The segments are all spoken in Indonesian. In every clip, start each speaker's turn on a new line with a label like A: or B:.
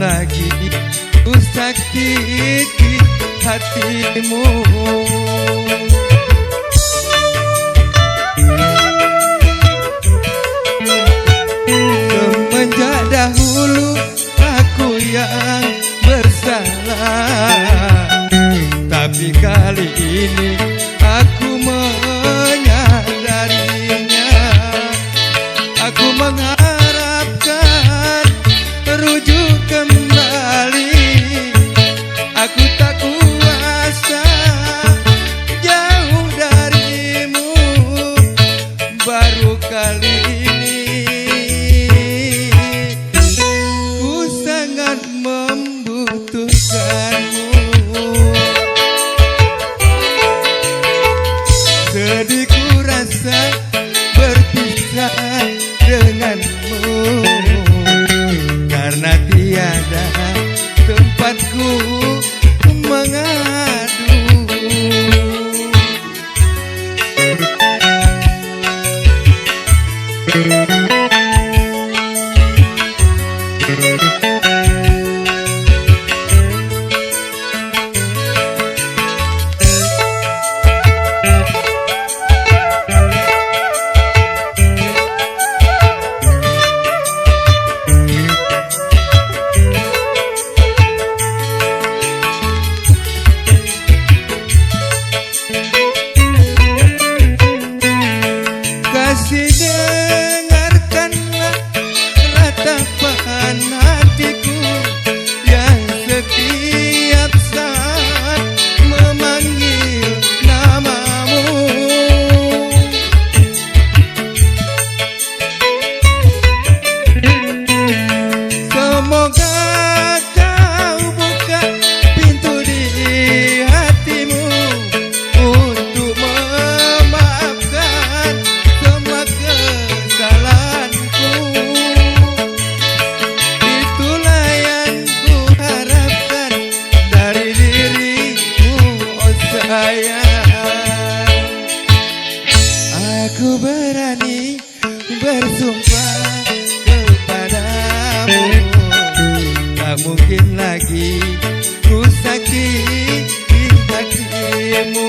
A: lagi ku sakiti hatimu. Semenjak dahulu aku yang bersalah, tapi kali ini aku menyadarinya. Aku mengharapkan rujuk kembali. Aku tak kuasa jauh darimu. Baru kali ini ku sangat membutuhkanmu. Sedih ku rasa berpisah denganmu, karena tiada tempatku mengadu. Kasih dengarkanlah ratapan hatiku yang setiap saat memanggil namamu. Semoga kau buka pintu di hatimu untuk memaafkan semua kesalahanku. Itulah yang ku harapkan dari dirimu, oh sayang. Aku berani bersumpah kepadamu, tak mungkin lagi ku sakiti hatimu.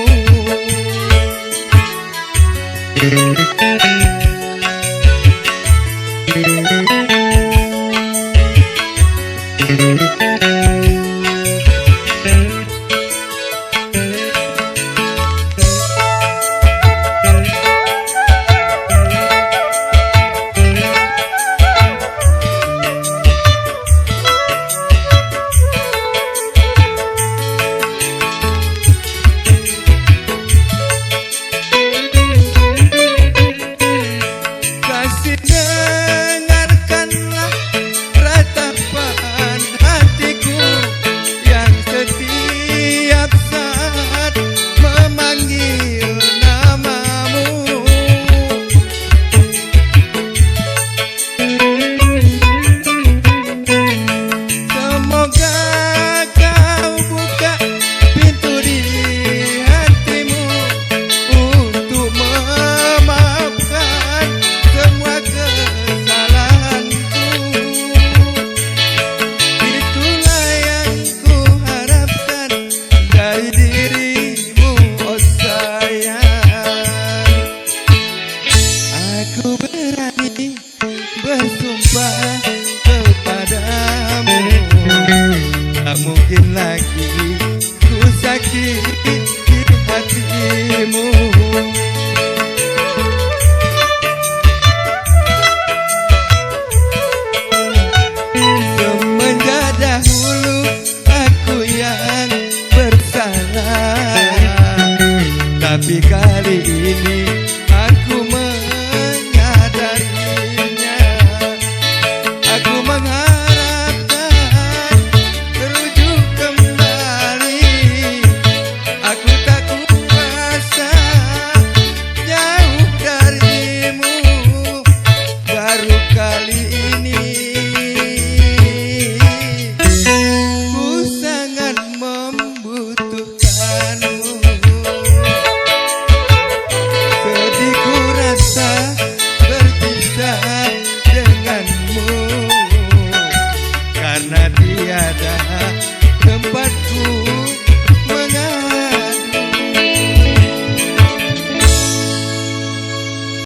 A: ini aku